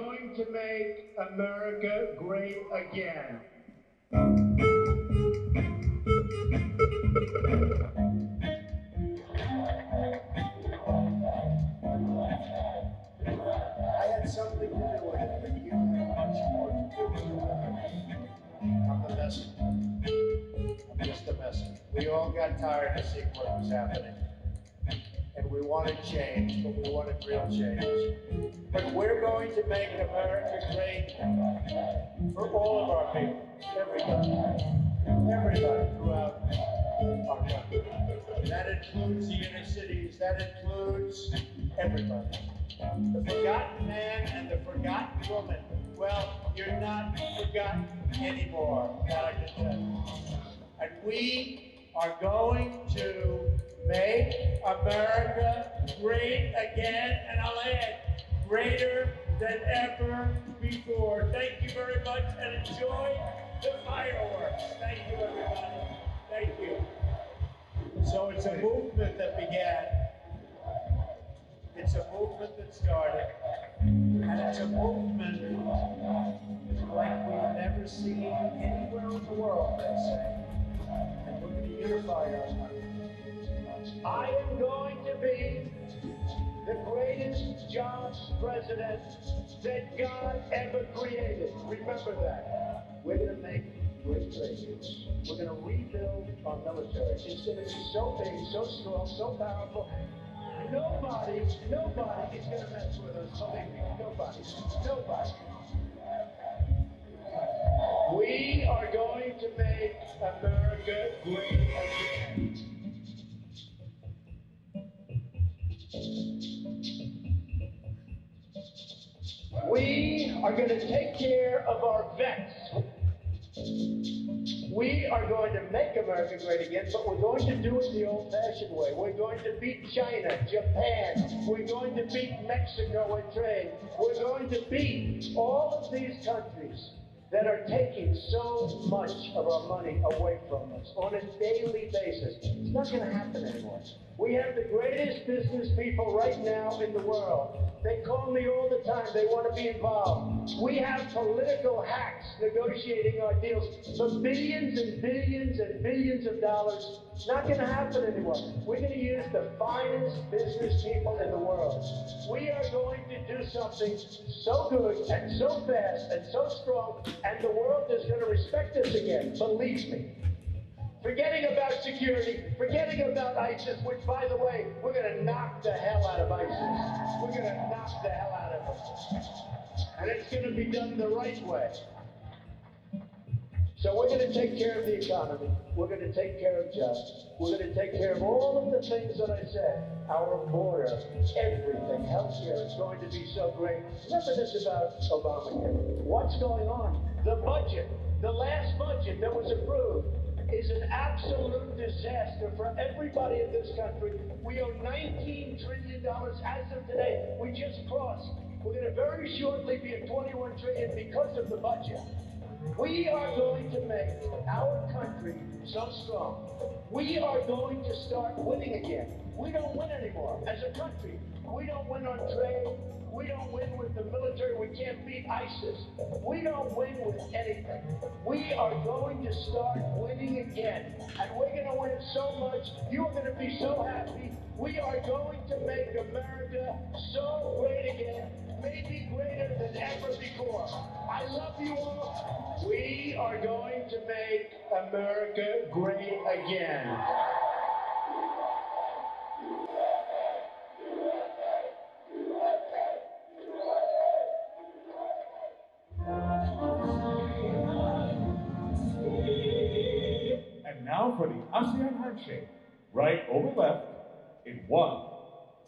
going to make America great again. I had something to do with it, but you have much more to do with it. I'm the messenger. I'm just a messenger. We all got tired of seeing what was happening. And we wanted change, but we wanted real change. But we're going to make America great for all of our people, everybody throughout our country. That includes the inner cities, that includes everybody. The forgotten man and the forgotten woman, well, you're not forgotten anymore, that I can tell you. And we are going to make America great again, and I'll add, greater than ever before. Thank you very much, and enjoy the fireworks. Thank you, everybody. Thank you. So it's a movement that began. It's a movement that started, and it's a movement like we've never seen anywhere in the world, they say. And we're going to unify our country. I am going to be the greatest jobs president that God ever created. Remember that. We're going to make great trades. We're going to rebuild our military. It's going to be so big, so strong, so powerful. Nobody is going to mess with us. Believe me, nobody. We are going to make America great again. We are going to take care of our vets. We are going to make America great again, but we're going to do it the old-fashioned way. We're going to beat China, Japan. We're going to beat Mexico in trade. We're going to beat all of these countries that are taking so much of our money away from us on a daily basis. It's not going to happen anymore. We have the greatest business people right now in the world. They call me all the time. They want to be involved. We have political hacks negotiating our deals for billions and billions and billions of dollars. It's not going to happen anymore. We're going to use the finest business people in the world. We are going to do something so good and so fast and so strong, and the world is going to respect us again. Believe me. Forgetting about security, forgetting about ISIS, which, by the way, we're going to knock the hell out of ISIS. We're going to knock the hell out of them. And it's going to be done the right way. So we're going to take care of the economy. We're going to take care of jobs. We're going to take care of all of the things that I said. Our border, everything, healthcare is going to be so great. Remember this about Obamacare. What's going on? The budget, the last budget that was approved, is an absolute disaster for everybody in this country. We owe $19 trillion as of today. We just crossed. We're going to very shortly be at $21 trillion because of the budget. We are going to make our country so strong. We are going to start winning again. We don't win anymore as a country. We don't win on trade. We don't win with the military. We can't beat ISIS. We don't win with anything. We are going to start winning again. And we're going to win so much, you're going to be so happy. We are going to make America so great again, maybe greater than ever before. I love you all. We are going to make America great again. Now for the ASEAN handshake. Right over left in 1,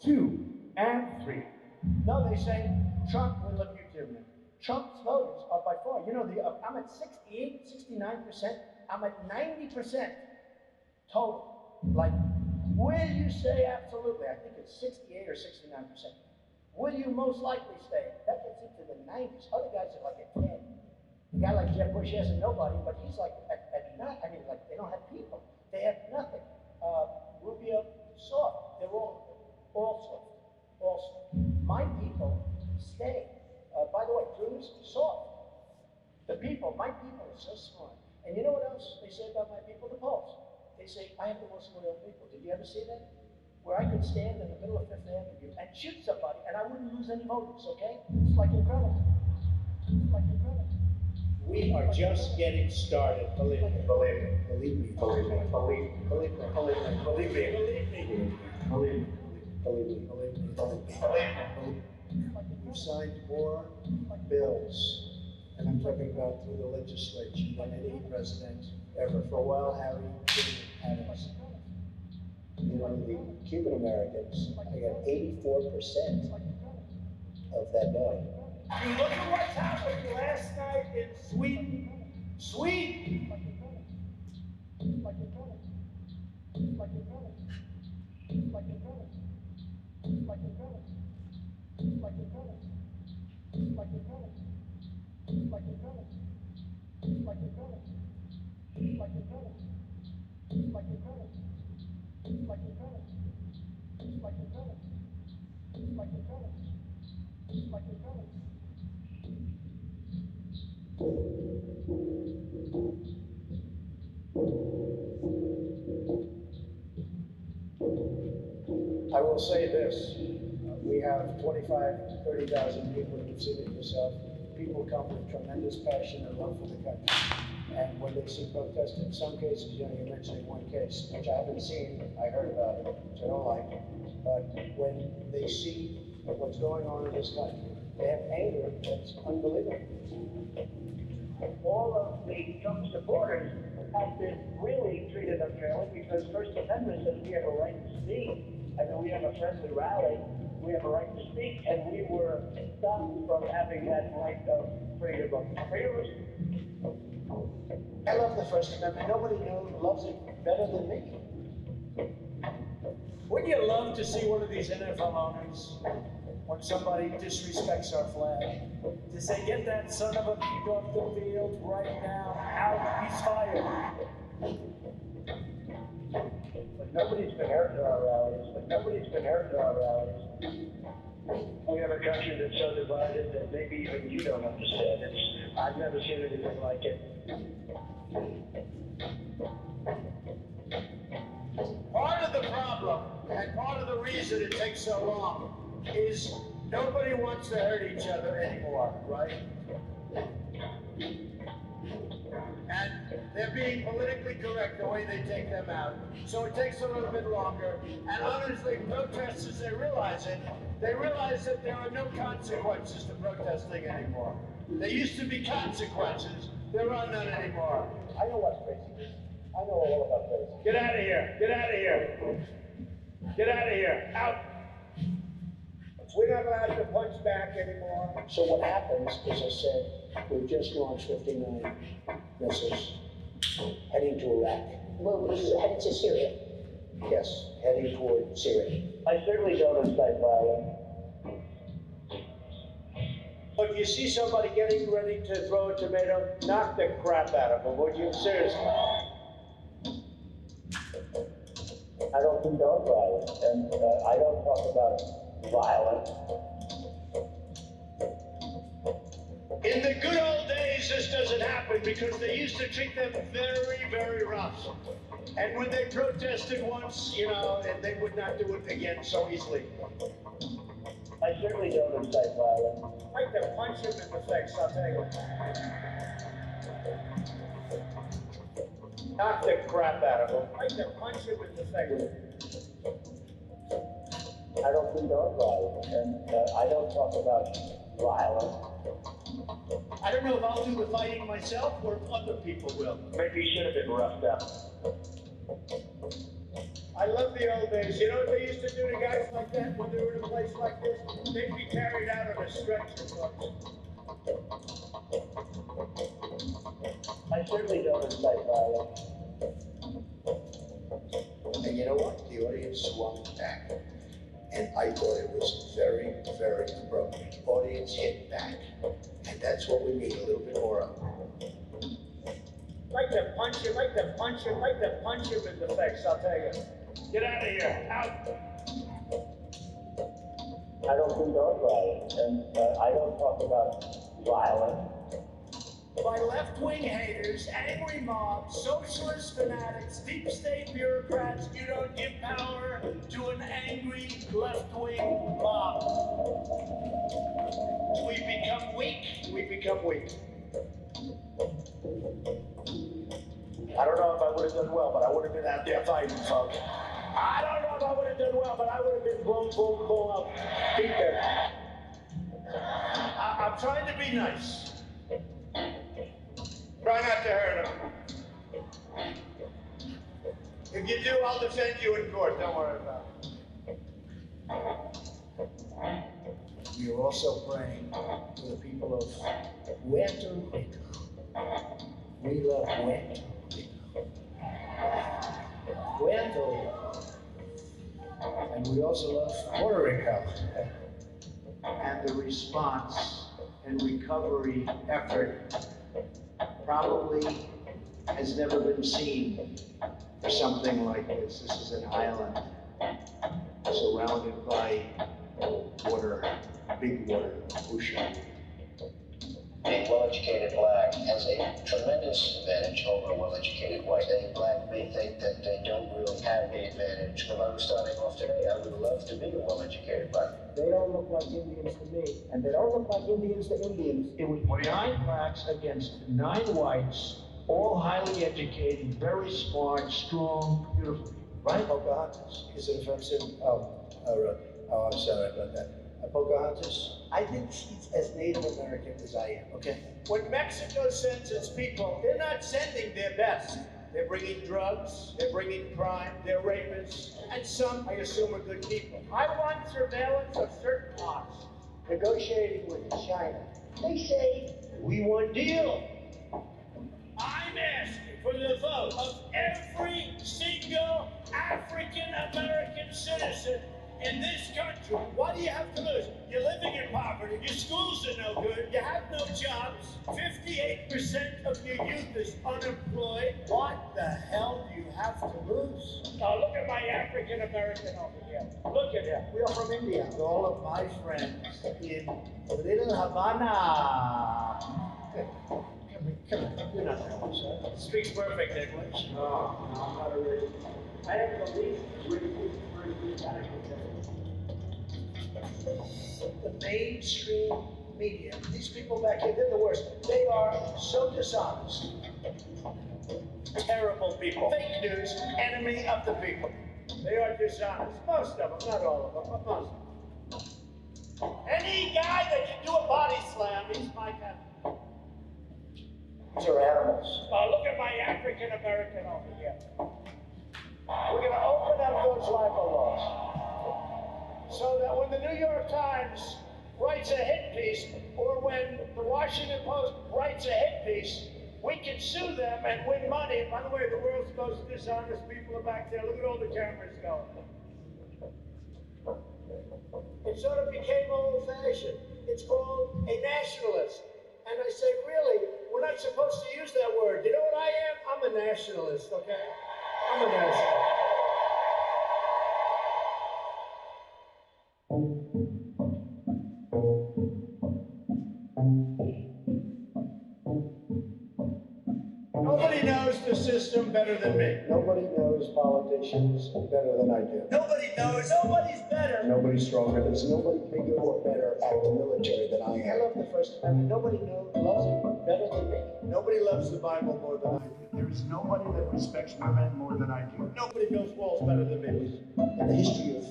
2, and 3. No, they say Trump will look you to me. Trump's voters are by far, you know, I'm at 68, 69%. I'm at 90% total. Like, will you say absolutely? I think it's 68 or 69%. Will you most likely stay? That gets into the 90s. Other guys are like at 10. A guy like Jeb Bush hasn't nobody, but he's like at not. I mean, like they don't have people. They have nothing. Rubio, soft. They're all soft. My people stay. By the way, voters soft. The people, my people are so smart. And you know what else they say about my people? The polls. They say, I have the most loyal people. Did you ever see that? Where I could stand in the middle of Fifth Avenue and shoot somebody and I wouldn't lose any voters, okay? It's like incredible. It's like incredible. We are just getting started, believe me. Believe me. Believe me. Believe me. Believe me. Believe me. Believe me. Believe me. Believe me. Believe me. Believe me. Believe me. Believe me. We've signed more bills. And I'm talking about through the legislature than any president ever. For a while, Harry had us. You know, the Cuban Americans, I got 84% of that vote. You look at what's happened last night in Sweden. Sweden! I will say this, we have 25, 30,000 people, you've seen it yourself. People come with tremendous passion and love for the country. And when they see protest, in some cases, you know, you're mentioning one case, which I haven't seen, I heard about it, which I don't like. But when they see what's going on in this country, they have anger that's unbelievable. All of the Trump supporters have been really treated unfairly because First Amendment says we have a right to speak. I mean, we have a friendly rally, we have a right to speak, and we were stopped from having that right of freedom of freedom. I love the First Amendment. Nobody loves it better than me. Wouldn't you love to see one of these NFL owners, when somebody disrespects our flag, to say, get that son of a pig off the field right now, out, he's fired. But nobody's been hurt in our rallies. We have a country that's so divided that maybe even you don't understand. I've never seen anything like it. Part of the problem, and part of the reason it takes so long, is nobody wants to hurt each other anymore, right? And they're being politically correct the way they take them out. So it takes a little bit longer. And honestly, protesters, they realize it. They realize that there are no consequences to protesting anymore. There used to be consequences. There are none anymore. I know what's crazy. I know all about crazy. Get out of here. Get out of here. Get out of here. Out. We're not allowed to punch back anymore. So what happens, as I said, we've just launched 59 missiles heading to Iraq. Well, we're headed to Syria. Yes, heading toward Syria. I certainly don't incite violence. But if you see somebody getting ready to throw a tomato, knock the crap out of them, would you? Seriously. I don't condone violence, and I don't talk about violence. In the good old days, this doesn't happen because they used to treat them very, very rough. And when they protested once, you know, they would not do it again so easily. I certainly don't incite violence. I'd like to punch him in the face, I'll tell you. Knock the crap out of him. I'd like to punch him in the face. I don't condone violence, and I don't talk about violence. I don't know if I'll do the fighting myself or if other people will. Maybe you should have been roughed up. I love the old days. You know what they used to do to guys like that when they were in a place like this? They'd be carried out on a stretcher, folks. I certainly don't incite violence. And you know what? The audience swung back. And I thought it was very, very appropriate. The audience hit back. And that's what we need, a little bit more of. Like to punch him, like to punch him, like to punch him in the face, I'll tell you. Get out of here. Out. I don't condone violence, and I don't talk about violent. By left-wing haters, angry mobs, socialist fanatics, deep state bureaucrats. You don't give power to an angry left-wing mob. We become weak. We become weak. I don't know if I would have done well, but I would have been out there fighting, folks. I don't know if I would have done well, but I would have been boom, boom, boom, up, beat them. I'm trying to be nice. Try not to hurt him. If you do, I'll defend you in court. Don't worry about it. We are also praying for the people of Puerto Rico. We love Puerto Rico. Puerto Rico. And we also love Puerto Rico. And the response and recovery effort probably has never been seen for something like this. This is an island surrounded by water, big water, ocean. A well-educated black has a tremendous advantage over a well-educated white. A black may think that they don't really have the advantage. If I was starting off today, I would love to be a well-educated black. They don't look like Indians to me, and they don't look like Indians to Indians. It was 9 blacks against 9 whites, all highly educated, very smart, strong, beautiful people, right? Pocahontas, is it offensive? I'm sorry about that. Pocahontas, I think she's as Native American as I am, okay? When Mexico sends its people, they're not sending their best. They're bringing drugs, they're bringing crime, they're rapists, and some, I assume, are good people. I want surveillance of certain parts. Negotiating with China. They say, we want deal. I'm asking for the vote of every single African American citizen in this country. What do you have to lose? You're living in poverty, your schools are no good, you have no jobs, 58% of your youth is unemployed. What the hell do you have to lose? Now look at my African American over here. Look at him. We are from India. All of my friends in Little Havana. Come on, you're not English, huh? Speaks perfect English. No, I'm not a really. I have the least really The mainstream media, these people back here, they're the worst. They are so dishonest. Terrible people. Fake news, enemy of the people. They are dishonest. Most of them, not all of them, but most of them. Any guy that can do a body slam, he's my captain. These are animals. Now look at my African American over here. We're going to open up those libel laws so that when the New York Times writes a hit piece, or when the Washington Post writes a hit piece, we can sue them and win money. By the way, the world's most dishonest people are back there. Look at all the cameras going. It sort of became old-fashioned. It's called a nationalist. And I say, really, we're not supposed to use that word. You know what I am? I'm a nationalist, okay? I'm a nationalist. Nobody knows the system better than me. Nobody knows politicians better than I do. Nobody knows. Nobody's better. Nobody's stronger. There's nobody bigger or better at the military than I am. I love the First Amendment. Nobody loves it better than me. Nobody loves the Bible more than I do. There is nobody that respects women more than I do. Nobody builds walls better than me. And the history of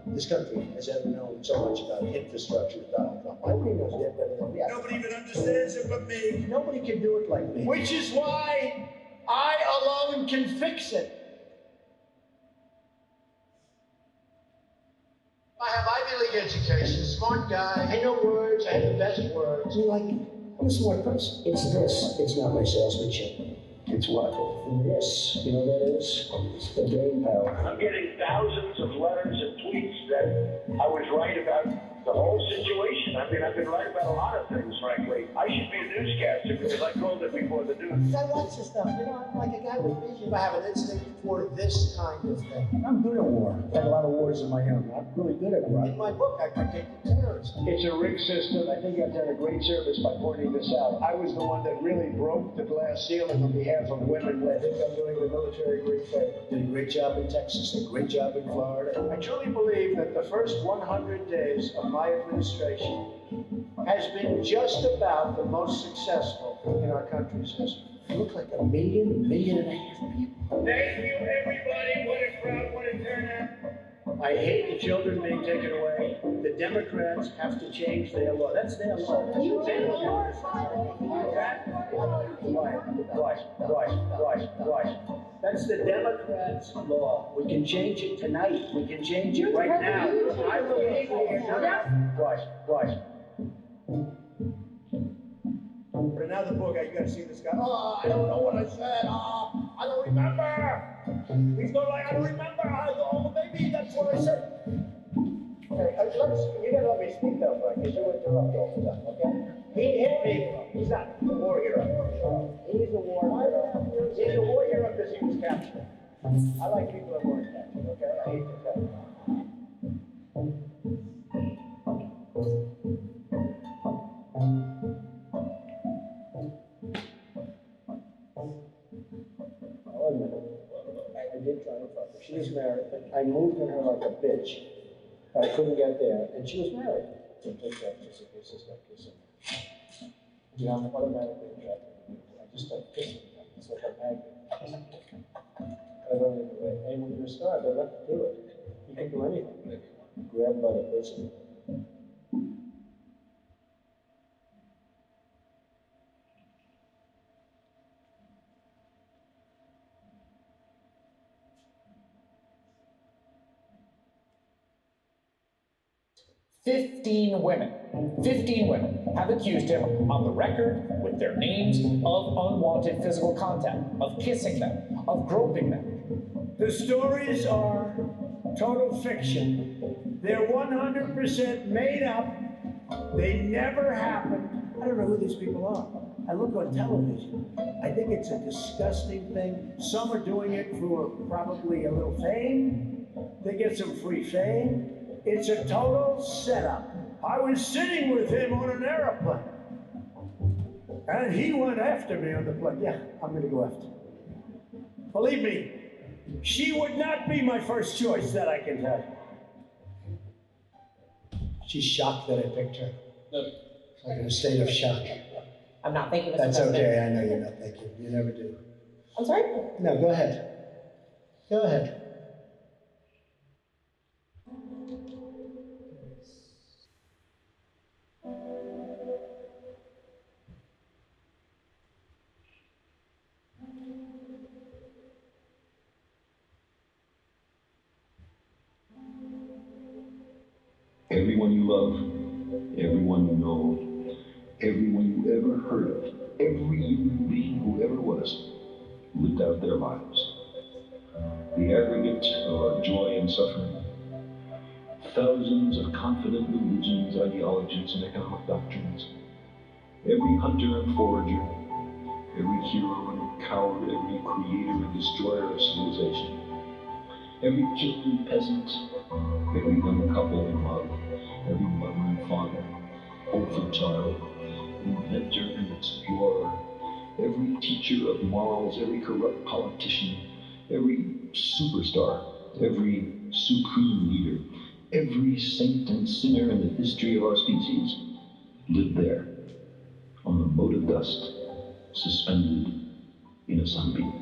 this country has ever known so much about infrastructure as Donald Trump. Nobody knows that better than me. Nobody even understands it but me. Nobody can do it like me. Which is why I alone can fix it. I have Ivy League education, smart guy. I know words. I have the best words. I'm a smart person. It's this. It's not my salesmanship. It's what? This. You know what that is? It's the brain power. I'm getting thousands of letters and tweets that I was right about the whole situation. I mean, I've been writing about a lot of things, frankly. I should be a newscaster because I called it before the news. I watch this stuff, you know, I'm like a guy with vision. I have an instinct for this kind of thing. I'm good at war. I've had a lot of wars in my own. I'm really good at war. In my book, I predict terrorism. It's a rigged system. I think I've done a great service by pointing this out. I was the one that really broke the glass ceiling on behalf of women. I think I'm doing the military a great favor. Did a great job in Texas, a great job in Florida. I truly believe that the first 100 days of my administration has been just about the most successful in our country's history. You look like a million and a half people. Thank you, everybody. What a crowd, what a turnout. I hate the children being taken away. The Democrats have to change their law. That's their law. Right. That's the Democrats' law. We can change it tonight. We can change it right now. I will be here. Right. But now the poor guy, you gotta see this guy. Oh, I don't know what I said. Oh, I don't remember. He's going like, I don't remember. Oh, maybe that's what I said. Okay, you gotta let me speak though, Frank, because you interrupt all the time, okay? He hit me. He's not a war hero. He's a war hero. He's a war hero because he was captured. I like people that weren't captured, okay? I hate to tell you. Wait a minute. I did try to fuck her. She was married. I moved in her like a bitch. I couldn't get there, and she was married. So take that just in case it's not kissing. You know, I'm automatically attracted. I just start kissing them. It's like a magnet. I don't even know. And when you're a star, they let you do it. You can do anything. Grab by the person. 15 women have accused him on the record with their names of unwanted physical contact, of kissing them, of groping them. The stories are total fiction. They're 100% made up. They never happened. I don't know who these people are. I look on television. I think it's a disgusting thing. Some are doing it for probably a little fame. They get some free fame. It's a total setup. I was sitting with him on an airplane. And he went after me on the plane. Yeah, I'm gonna go after him. Believe me, she would not be my first choice, that I can tell you. She's shocked that I picked her. It's like in a state of shock. I'm not thinking, Mr. That's President. okay, I know you're not thinking. You never do. I'm sorry? No, go ahead. Go ahead. Everyone you love, everyone you know, everyone you ever heard of, every human being who ever was, lived out their lives. The aggregate of our joy and suffering, thousands of confident religions, ideologies, and economic doctrines, every hunter and forager, every hero and coward, every creator and destroyer of civilization, every king and peasant, every young couple in love, every mother and father, orphan child, inventor and explorer, every teacher of morals, every corrupt politician, every superstar, every supreme leader, every saint and sinner in the history of our species lived there, on the mote of dust, suspended in a sunbeam.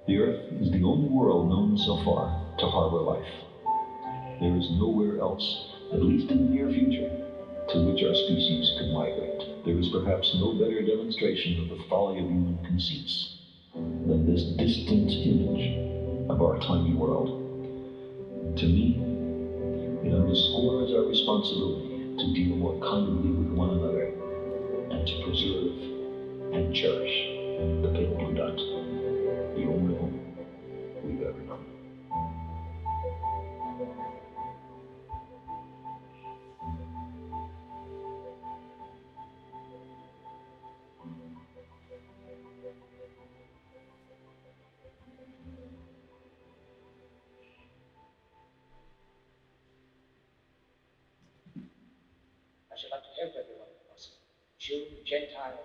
The Earth is the only world known so far to harbor life. There is nowhere else, at least in the near future, to which our species could migrate. There is perhaps no better demonstration of the folly of human conceits than this distant image of our tiny world. To me, it underscores our responsibility to deal more kindly with one another and to preserve and cherish the pale blue dot, the only home we've ever known. help everyone if possible. Jew, Gentile,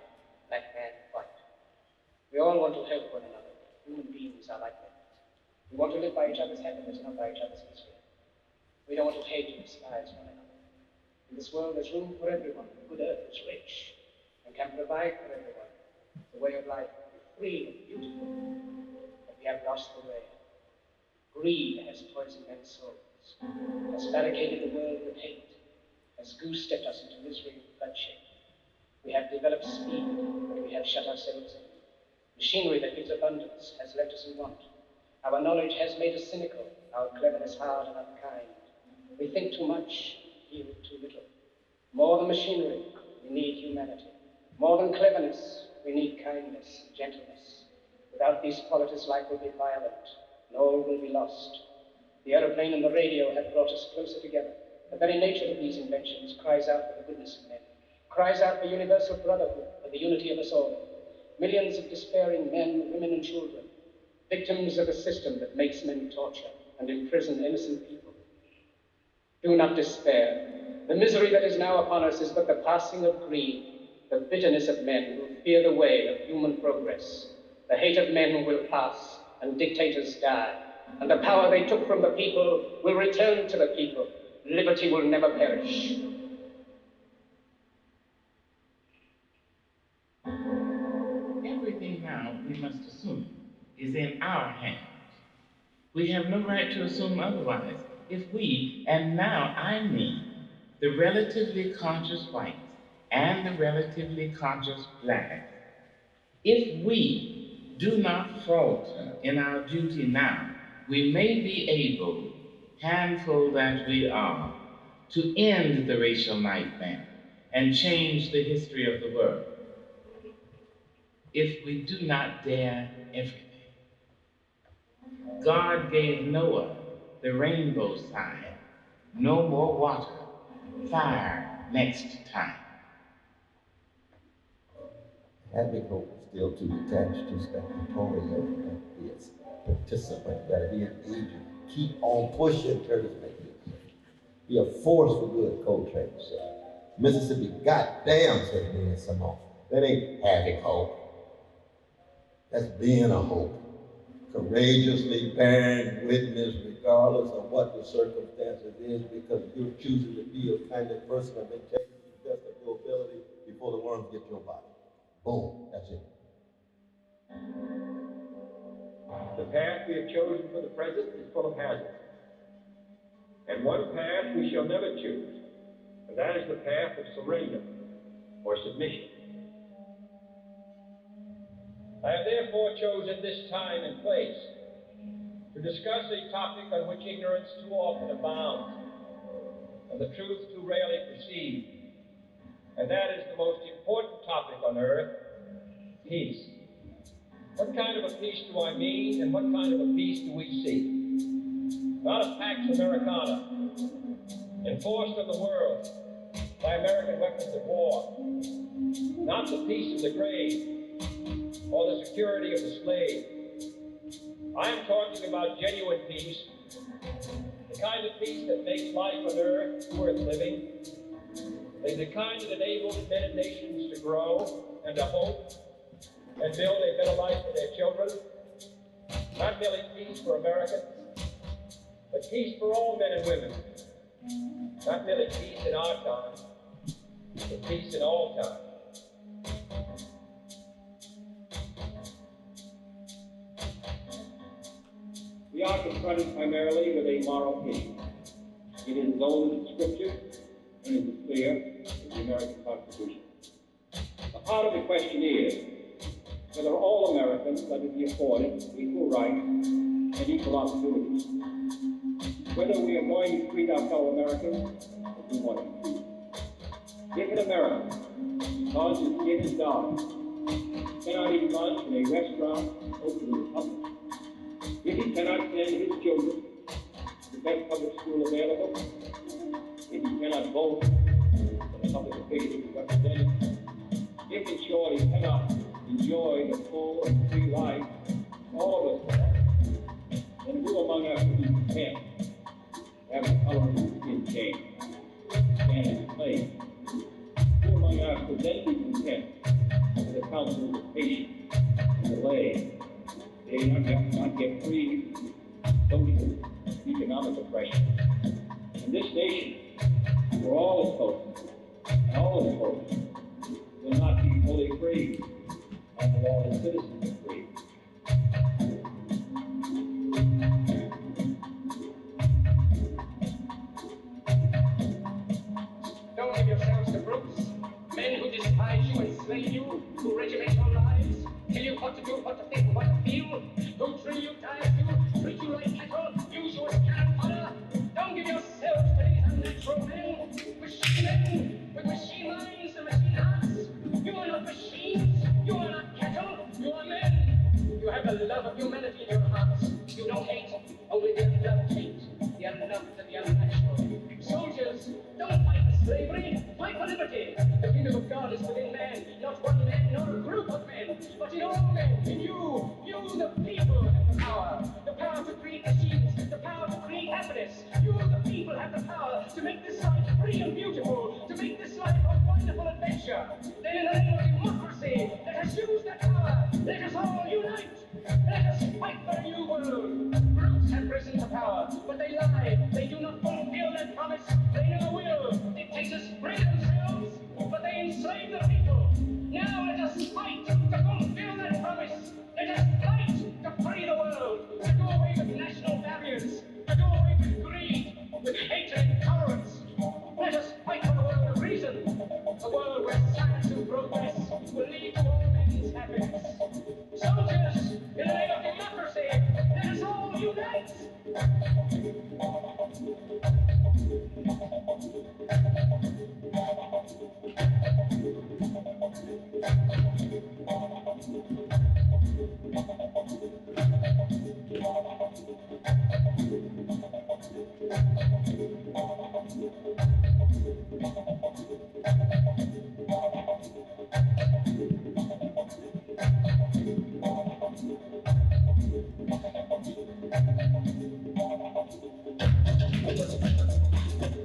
black man, white. We all want to help one another. Human beings are like that. We want to live by each other's happiness, not by each other's misery. We don't want to hate and despise one another. In this world, there's room for everyone. The good earth is rich and can provide for everyone. The way of life is free and beautiful, but we have lost the way. Greed has poisoned men's souls, has barricaded the world with hate, has goose-stepped us into misery and bloodshed. We have developed speed, but we have shut ourselves in. Machinery that gives abundance has left us in want. Our knowledge has made us cynical, our cleverness hard and unkind. We think too much, feel too little. More than machinery, we need humanity. More than cleverness, we need kindness and gentleness. Without these qualities, life will be violent, and all will be lost. The aeroplane and the radio have brought us closer together. The very nature of these inventions cries out for the goodness of men, cries out for universal brotherhood, for the unity of us all. Millions of despairing men, women, and children, victims of a system that makes men torture and imprison innocent people. Do not despair. The misery that is now upon us is but the passing of greed, the bitterness of men who fear the way of human progress. The hate of men will pass, and dictators die, and the power they took from the people will return to the people. Liberty will never perish. Everything now, we must assume, is in our hands. We have no right to assume otherwise. If we, and now I mean the relatively conscious whites and the relatively conscious blacks, if we do not falter in our duty now, we may be able, handful that we are, to end the racial nightmare and change the history of the world. If we do not dare everything. God gave Noah the rainbow sign, no more water, fire next time. Having hope still too detached to statutory of this participant, gotta be an agent. Keep on pushing, Curtis Mayfield. Be a force for good, Coltrane said. Mississippi, goddamn, said Nina Simone. That ain't having hope. That's being a hope. Courageously bearing witness regardless of what the circumstances is, because you're choosing to be a kind of person of integrity, best of your ability before the worms get your body. Boom, that's it. The path we have chosen for the present is full of hazards. And one path we shall never choose, and that is the path of surrender or submission. I have therefore chosen this time and place to discuss a topic on which ignorance too often abounds and the truth too rarely perceived, and that is the most important topic on earth, peace. What kind of a peace do I mean, and what kind of a peace do we seek? Not a Pax Americana, enforced on the world by American weapons of war, not the peace of the grave, or the security of the slave. I am talking about genuine peace, the kind of peace that makes life on earth worth living, the kind that enables men and nations to grow and to hope and build a better life for their children. Not merely peace for Americans, but peace for all men and women. Not merely peace in our time, but peace in all time. We are confronted primarily with a moral issue. It is as old as the Scripture and is as clear as the American Constitution. The heart of the question is whether all Americans are to be afforded equal rights and equal opportunities. Whether we are going to treat our fellow Americans as we want to be treated. If an American, because his skin is dark, cannot eat lunch in a restaurant open to the public, if he cannot send his children to the best public school available, if he cannot vote for the public officials he represents, if in short he cannot enjoy the full and free life all of us have, then who among us would be content to have the color of his skin changed, stand his claim are presently content with the counsel of patience and delay. They not get free social economic oppression. And this nation, for all its folks and all its folks, will not be fully free until all its citizens are free. Don't give yourselves to brutes, men who despise you, enslave you, who regiment your lives, tell you what to do, what to think, what to feel, who drill you, diet you, treat you like cattle, use you as cannon fodder. Don't give yourselves to these unnatural men, machine men, with machine minds and machine hearts. You are not machines, you are not cattle, you are men. You have the love of humanity in your hearts. You don't hate, only the unloved hate, the unloved and the unnatural. Soldiers, don't fight for slavery, fight for liberty. The kingdom of God is within man, not one man, not a group of men, but in all men, in you. You, the people, have the power to create machines, the power to create happiness. You, the people, have the power to make this life free and beautiful, to make this life a wonderful adventure. Then in the name of democracy, let us use that power. Let us all unite. Let us fight for a new world. Brutes have risen to power, but they lie. They do not fulfill their promise. They never will. Dictators free themselves, but they enslave the people. Now let us fight to fulfill that promise. Let us fight to free the world, to do away with national barriers, to do away with greed, with hatred and intolerance. Let us fight for a world of reason, a world where science and progress will lead to all men's happiness. Soldiers, in the name of democracy, let us all unite!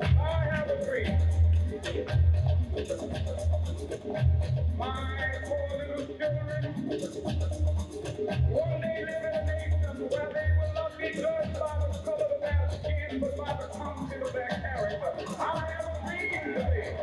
I have a dream. My poor little children one day live in a nation where they will not be judged by the color of their skin, but by the content of their character. I have a dream today.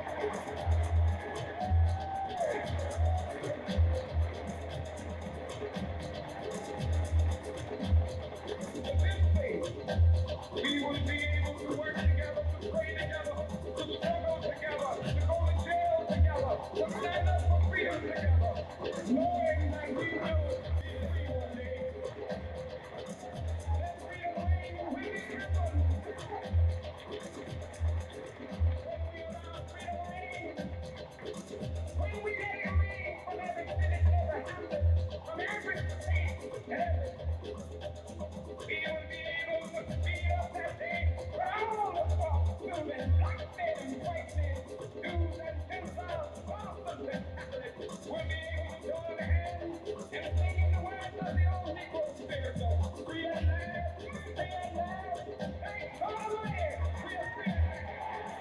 We will be able to work together, to pray together, to struggle together, to go to jail together, to stand up for freedom together, knowing that we will be free one day. Let freedom reign when it happens. When we allow freedom reign, when we let it reign from every city, every hamlet, from every state, and every we will be able to speed up that day for all of us, women, black men and white men, Jews and Gentiles, Protestants and Catholics, will be able to join hands and sing in the words of the old Negro spiritual. Free at last, free at last, thank God Almighty, we are free at last.